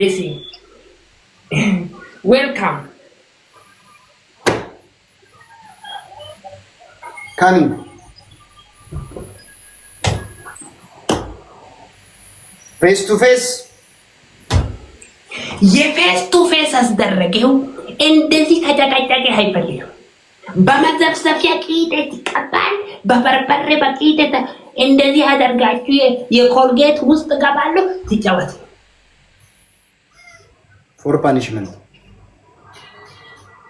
listen. Welcome. Coming. Face to face. የፌስ ቱ ፌስ አስደረገው እንደዚህ ከጨቀጨቀ አይፈልግም። በመዘፍዘፊያ ቂጤት ይቀባል፣ በበርበሬ በቂጤት እንደዚህ አደርጋችሁ የኮልጌት ውስጥ ገባለሁ ትጫወት። ፎር ፓኒሽመንት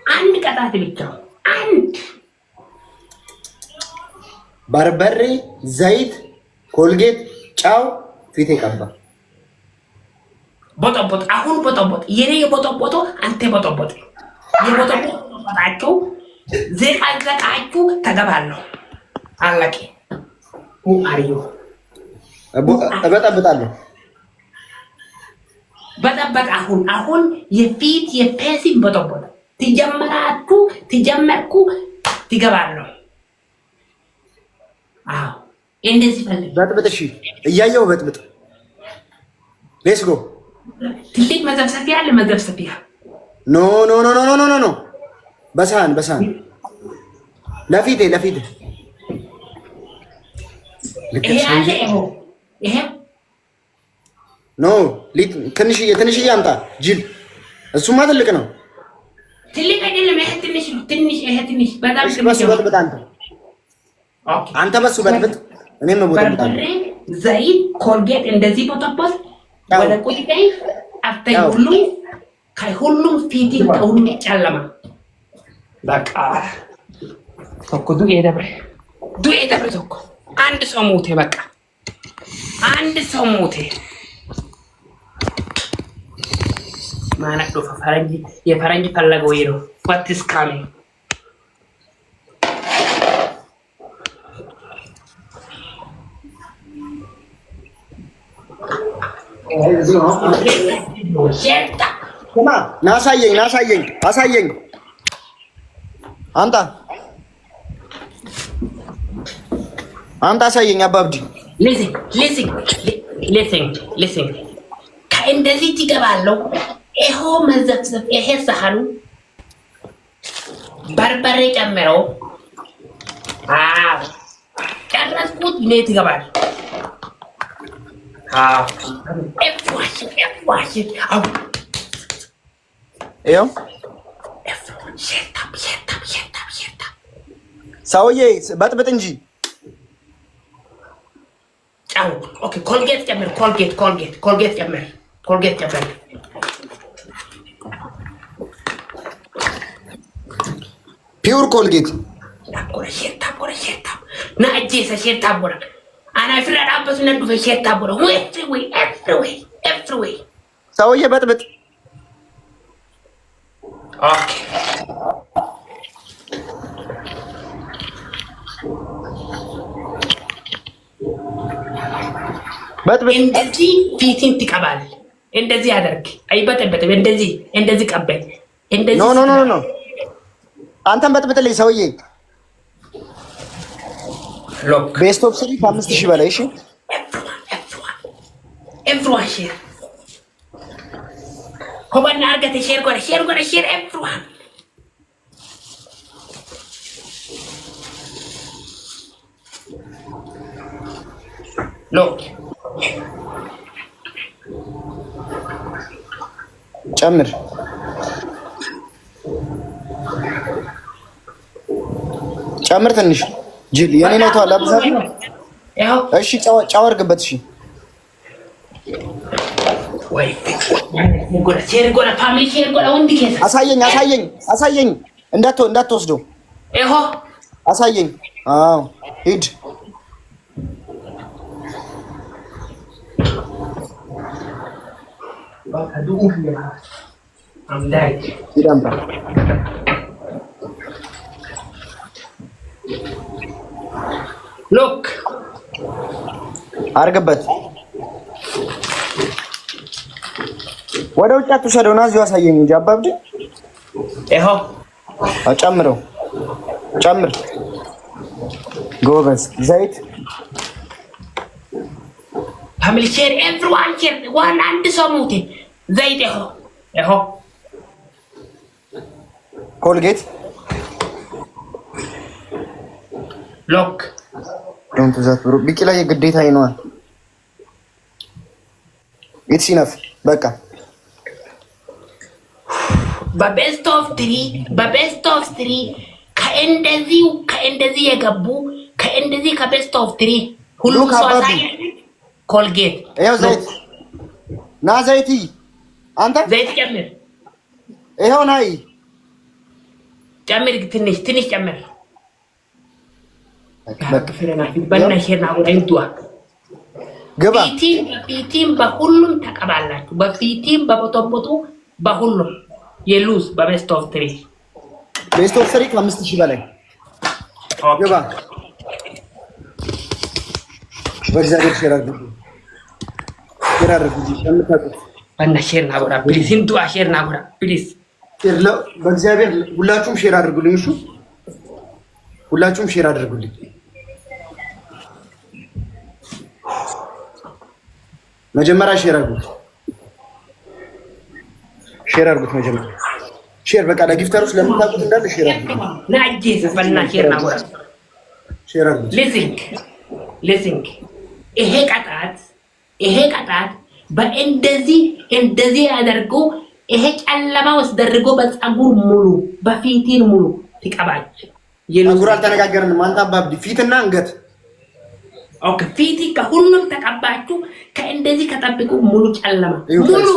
አንድ ቅጣት ብቻ አንድ በርበሬ፣ ዘይት፣ ኮልጌት፣ ጫው ፊቴ ቀባ። ቦጦቦጥ አሁን ቦጦቦጥ የኔ የቦጦቦጦ አንተ ቦጦቦጥ የቦጦቦጣችሁ ዘቃዘቃችሁ ተገባለሁ። አለቂ አሪዮ እበጠብጣለሁ። በጠበጥ አሁን የፊት የፔሲን ቦጦቦጥ ትጀመርኩ ትገባለሁ። አዎ እንደዚህ ፈልግ በጥብጥ። እሺ እያየሁ በጥብጥ። ሌትስ ጎ። ትልቅ መዘፍሰፊያ አለ። መዘፍሰፊያ ኖ ኖ ኖ ኖ ኖ ኖ በሳህን ለፊቴ ይሄ ኖ ትንሽዬ አምጣ ጅል። እሱማ ትልቅ ነው። ትልቅ አይደለም። ይሄ ትንሽ ነው። ይሄ ትንሽ በጣም በሱ በጥብጥ። አንተ በሱ በጥብጥ፣ እኔም በጥብጥ። ዘይት ኮልጌት እንደዚህ ቦጠቦጥ ወደ ቁጭይ አፍታይ ሁሉም ፊት ሁሉ ጨለማ በቃ ተኩ ዱኤ ደብረ ተኩ አንድ ሰው ሞቴ። በቃ አንድ ሰው ሞቴ። ማናዶ የፈረንጅ ፈለገው ይሄ ነው። what is coming ናሳየኝ አምጣ አሳየኝ። አባብዲ listen ከእንደዚህ ትገባለሁ። ይሄው መዘፍዘፍ ይሄ ሳህኑ በርበሬ ጨምረው ጨረስኩት። እኔ ትገባል። ሰውዬ በጥብጥ እንጂ ኮልጌት ጨምር። ኮልጌት ጨምር። ፒውር ኮልጌት ና እጄሰ ሼርታ ቦራ አና ፍራዳበት ነዱ ሼርታ ቦራ ኤቭሪዌይ ሰውዬ በጥብጥ። ኦኬ በጥብጥ። እንደዚህ ፊትን ትቀባል። እንደዚህ አደርግ። አይበጠበጥም። እንደዚህ ቀበል። እንደዚህ ኖ አንተም በጥብጥልኝ ሰውዬ። ሎክ ቤስት ኦፍ 3 ከ5000 በላይ። እሺ ኤቭሪዋን ሼር ኮባና አርገተ ሼር ኤቭሪዋን ሎክ ጨምር ትንሽ ጅል የኔ ነው ተዋላ ብዛት። እሺ ጫው አድርግበት። እሺ ወይ ሼር ጎላ ፋሚሊ ሼር ጎላ ወንድ ከዛ አሳየኝ እንዳትወስደው። ይሄ አሳየኝ። አዎ ሂድ። ሎክ አርግበት። ወደ ውጭ አትውሰደው። ና እዚሁ አሳየኝ እንጂ አባብድ። ይሄው ጨምር ጎበዝ። ዘይት ፋሚሊ ሼር ኤቭሪዋን ሼር ዋን አንድ ሰው ሞቴ ዘይት ይኸው ኮልጌት ሎክ ዶንት ዛት ብሩ ቢቂላ የግዴታ ይነዋል። ኢትስ ኢነፍ በቃ በቤስት ኦፍ ትሪ ከእንደዚህ የገቡ ከቤስት ኦፍ ትሪ ሁሉም ሰው ኮልጌት ይኸው ዘይት ና ዘይት አንተ ዘይት ጨምር። ይኸው ናይ ጨምር ትንሽ ጨምር። በናሽና ወይንቱዋ ግባ በፊቲም በሁሉም ተቀባላችሁ። በፊቲም በቦቶቦቱ በሁሉም የሉዝ በቤስት ኦፍ ትሪ ከ5000 በላይ ግባ። በእግዚአብሔር ሼር አድርጉ ለምታውቁት በናሽና ወራ ፕሊዝ እንቱ አሽርና ወራ ፕሊዝ በእግዚአብሔር ሁላችሁም ሼር አድርጉልኝ። እሺ ሁላችሁም ሼር አድርጉልኝ። መጀመሪያ ሼር አድርጉት መጀመሪያ ሼር በቃ ለጊፍተሮች ለምታውቁት እንዳለ ሼር አድርጉት። ናጂ ዘፈና ሼርና ወራ ሼር አድርጉት። ሊሲንግ ይሄ ቀጣት በእንደዚህ አድርጎ ይሄ ጨለማ ውስጥ ደርጎ በፀጉር ሙሉ በፊቲን ሙሉ ትቀባች። ፀጉር አልተነጋገርንም። አንተ አባብዲ ፊትና አንገት ኦኬ። ፊቲ ከሁሉም ተቀባችሁ። ከእንደዚህ ከጠብቁ ሙሉ ጨለማ ሙሉ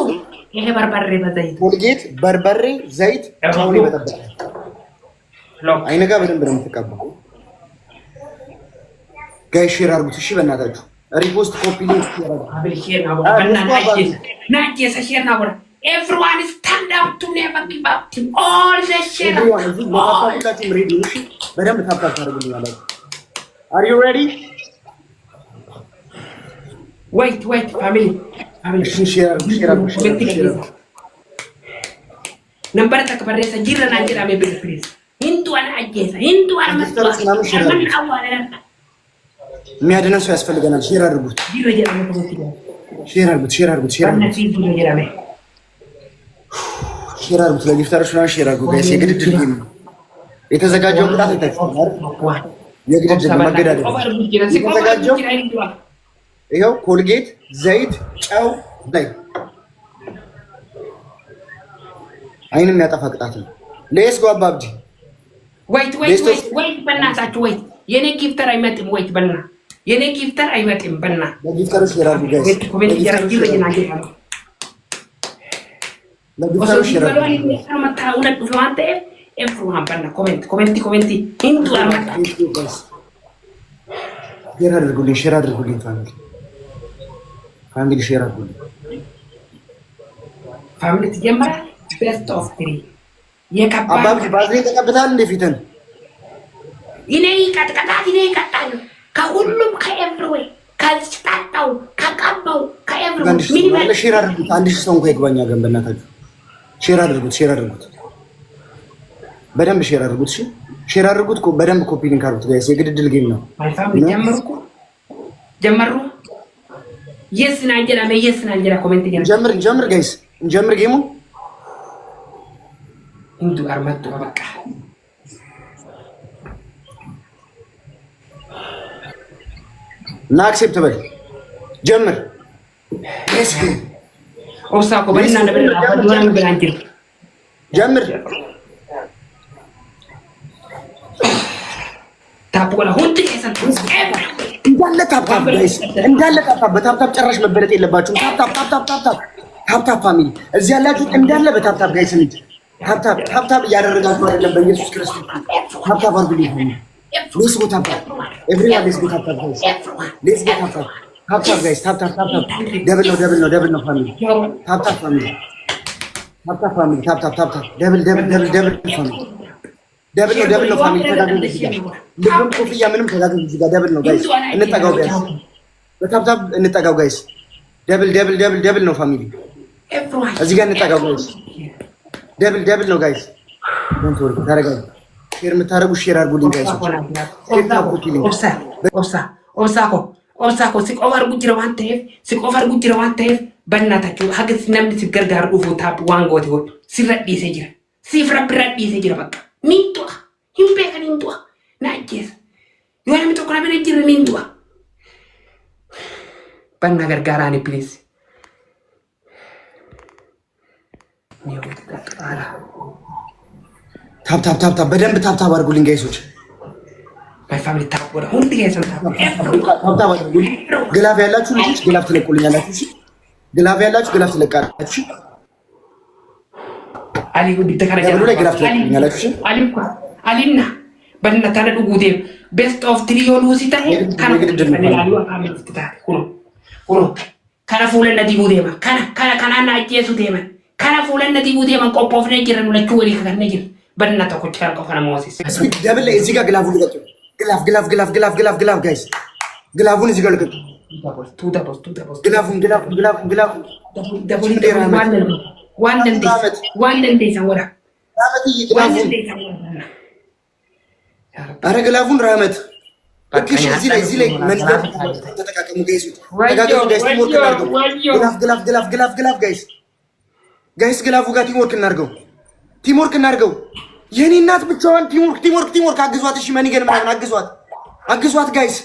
ይሄ በርበሬ በዘይት ኮልጌት በርበሬ ዘይት ጨውን ይበጠበጣል። አይነጋ በደንብ ነው የምትቀባው። ጋይ ሼር አድርጉት እሺ በእናታችሁ። ሪፖስት ኮፒ ሊንክ everyone stand up to never give up to all the shit. በደንብ ታፕታፕ ታደርጉልኛላችሁ። Are you ready? Wait, family. Share. Number takbaresa jirra na jira me please. Hindu ana ajesa. Hindu ana maswa. የሚያድነው ሰው ያስፈልገናል። ሼር አድርጉት። ሼር አድርጉት ለጊፍተሮች ነው። ሼር አድርጉ ጋይስ። የግድድል ጌም ነው የተዘጋጀው። ቅጣት አይታችኋል። የግድድል መገዳደል የተዘጋጀው ይኸው ኮልጌት፣ ዘይት፣ ጨው ላይ አይንም ያጠፋ ቅጣት ነው። ሌስ ጎ አባብዲ ወይት በእናታችሁ ወይት የኔ ጊፍተር አይመጥም። ወይት በና የኔ ጊፍተር አይመጥም። በና ለጊፍተሮች ሼር አድርጉ ጋይስ። ለጊፍተሮች ሼር አድርጉ። everyone bana comment hindu armata ሼር አድርጉልኝ ፋሚሊ ሼር አድርጉልኝ። ፋሚሊ ተጀመረ ቤስት ኦፍ ትሪ የከባ አባብዲ ባዝሊን ተቀብታል እንደ ፊትን ይኔ ይቀጣል ከሁሉም ከኤቭሪዌይ ከስታጣው ከቀባው ከኤቭሪዌይ ሚኒማል ሼር አድርጉት። 1000 ሰው እንኳን ይግባኛ ገን በእናታችሁ ሼር አድርጉት በደንብ ሼር አድርጉት። እሺ ሼር አድርጉት። በደንብ ኮፒ ሊንክ አድርጉት ጋይስ። የግድድል ጌም ነው። ጀመሩ የስ ናንጀራ ኮሜንት ጀምር ጋይስ። እንጀምር ጌሙ እንዱ አርመጡ በቃ እና አክሴፕት በል ጀምር። ኦሳኮ በእና ነበር አባዱን ብላንጅ ጀምር። ታፖላ ሁሉ ከሰንቱ እንዳለ ታፕታፕ ጋይስ፣ እንዳለ ታፕታፕ። በታፕታፕ ጨራሽ መበለጥ የለባችሁም። ታፕታፕ ፋሚሊ እዚህ ያላችሁ እንዳለ በታፕታፕ ጋይስ። እንጂ ታፕታፕ እያደረጋችሁ አይደለም። በኢየሱስ ክርስቶስ ታፕታፕ አድርጉልኝ። ሌትስ ጎ ታፕታፕ ኤቭሪዋን፣ ሌትስ ጎ ታፕታፕ ጋይስ፣ ሌትስ ጎ ታፕታፕ ጋይስ። ታፕታፕ ደብል ነው ፋሚሊ። ታፕታፕ ፋሚሊ ታፕታፕ ደብል ፋሚሊ ደብል ነው ፋሚሊ። ተጋገዙ እዚህ ጋር ልብም ኮፍያ ምንም ተጋገዙ እዚህ ጋር ደብል ነው ጋይስ። እንጠጋው ቢያንስ በታፕታፕ እንጠጋው ጋይስ። ደብል ነው ፋሚሊ። እዚህ ጋር እንጠጋው ጋይስ። ደብል ነው ጋይስ። ዶንት ወሪ ታረጋጉ። ሼር የምታረጉ ሼር አድርጉልኝ ጋይስ። ኦብሳኮ ሲቆፈር ጉጅራ ዋን ተሄፍ በእናታችሁ ሀገር ነምድ ሲገርጋር ኡፉ ታፕ ዋንጎት ይወጡ ሲረዲስ ይጅራ ሲፍረብረዲስ ይጅራ በቃ ሚንጧ ሂምቤከን ሚንጧ ናጀስ የሆነ ምጥቁና በነጅር ሚንጧ በእና ገርጋራኒ ፕሊዝ ታፕ በደንብ ታፕ አድርጉልኝ ጋይሶች። ማይ ፋሚሊ ታፕ ወደ ሁሉ ጋይሶች ታፕ አድርጉልኝ። ግላፍ ያላችሁ ልጆች ግላፍ ትለቁልኛላችሁ። እሺ ግላፍ ያላችሁ ግላፍ ትለቃላችሁ። አሊ ቢተከራጀ ላይ ግላፍ ትለቁልኛላችሁ። እሺ አሊና በእናታነ ዱጉዴ ቤስት ኦፍ ትሪዮን ውሲታ ሁሉ ከነ ፉለነ ዲጉዴማ ከነና አጀሱ ዴማ ከነ ፉለነ ዲጉዴማ ቆጶፍነ ጅረን ለቹ ወሊ ከነ ጅር በእናታው ኮቻ ያልቀው ከነ ሞሲስ ደብል ላይ እዚህ ጋር ግላፉን ልቀጡ። ግላፍ ጋይስ ግላፉን እዚህ ጋር ልቀጡ። ግላፉን አረ ግላፉን ራመት እሺ እዚህ ላይ መንገድ ተጠቃቀሙ ጋይስ። ተጋገዙ ጋይስ። ግላፍ ጋይስ ግላፉ ጋር ቲምወርክ እናድርገው። የኔ እናት ብቻዋን ቲምወርክ አግዟት። እሺ መኒገን ምናምን አግዟት ጋይስ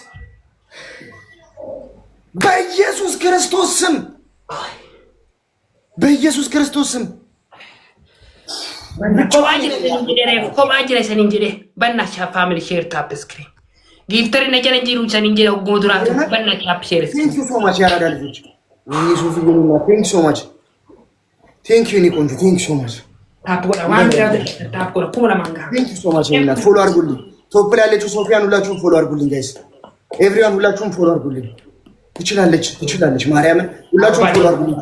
በኢየሱስ ክርስቶስ ስም ኮባጅ ሰንንጀሬ በእናትሽ ፋሚሊ ሼር ታፕ ስክሪን ጊፍተር ነጀነጂሩ ሰንንጀሬ ጎዱራቱ በእናትሽ ታፕ ሼር ቴንክ ዩ ሶ ማች ያራዳ ልጆች ኢየሱስ ይሁንና ቴንክ ዩ ሶ ማች ቴንክ ዩ ኒቆንጆ ቴንክ ዩ ሶ ማች ታፕ ወላ ዋንድራ ታፕ ወላ ኩላ ማንጋ ቴንክ ዩ ሶ ማች እና ፎሎ አድርጉልኝ። ቶፕ ላይ ያለችው ሶፊያን ሁላችሁም ፎሎ አድርጉልኝ ጋይስ። ኤቭሪዋን ሁላችሁም ፎሎ አድርጉልኝ። ትችላለች ማርያምን ሁላችሁም ፎሎ አድርጉልኝ።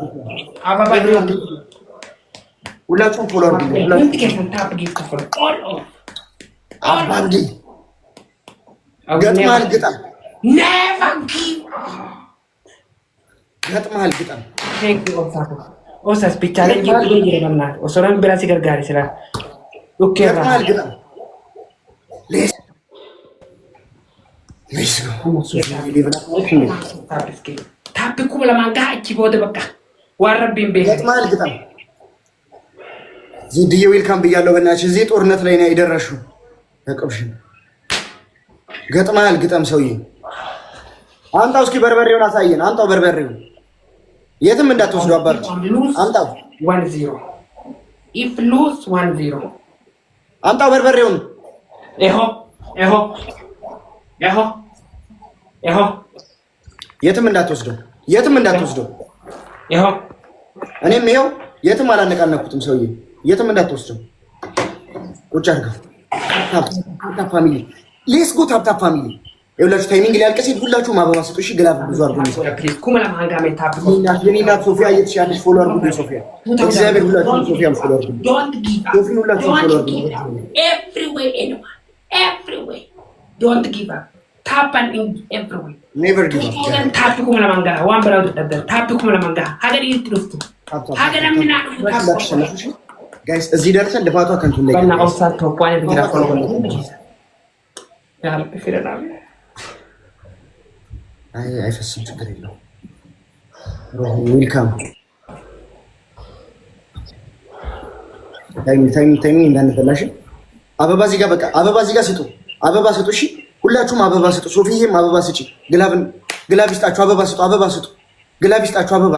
ሁላችሁም ፎሎ አድርጉልኝ። አባንዲ ገጥማል ግጣም ኦሳስ ፒቻለ ይገርምና ኦሶራን ብራሲ ገርጋሪ ስራ ኦኬ ገጥማል ግጣም ታፕኩ ለማንጋ እቺ ቦደ በቃ ዋረብኝ ቤት ገጥማል ግጣም ዚድዬ ዌልካም ብያለሁ። በእናትሽ እዚህ ጦርነት ላይ ነው የደረሽው። ተቀብሽን ገጥማል ግጠም ሰውዬ አንጣው እስኪ በርበሬውን አሳየን። አንጣው በርበሬውን የትም እንዳትወስዱ አባርጭ አንጣው 1-0 if lose 1-0 አንጣው በርበሬውን ኤሆ የትም እንዳትወስደው ኤሆ እኔም ይሄው የትም አላነቃነኩትም ሰውዬ የትም እንዳትወስደው ቁጭ አድርገው። ታፕ ፋሚሊ ሌትስ ጎ ታፕ ፋሚሊ ይኸውላችሁ ታይሚንግ ሊያልቅ ሲል ሁላችሁም አበባ ስጡ። እሺ ግላፍ ብዙ አድርጉ። የኔ እናት ሶፊያ እየተሻለች ፎሎ አድርጉ። ሶፊያ እግዚአብሔር ሁላችሁም ሶፊያም ፎሎ አድርጉ። ሶፊ ሁላችሁም ፎሎ አድርጉ። everywhere don't give up tap and everywhere never give up tap kuma la manga one brother tap kuma la manga hagar ይጥሩት hagar ምና ጋይስ እዚህ ደርሰን ልፋቷ ከንቱ ላይ በእና ኦሳት ቶፓን ቢራፎ ያለ ፍሬና አይፈስም ችግር የለውም። ዌልካም ታይም እንዳንበላሽ አበባ እዚህ ጋር በቃ አበባ እዚህ ጋር ስጡ። አበባ ስጡ። እሺ ሁላችሁም አበባ ስጡ። ሶፊዬም አበባ ስጪ። ግላብ ይስጣችሁ። አበባ ስጡ። ግላብ ይስጣችሁ። አበባ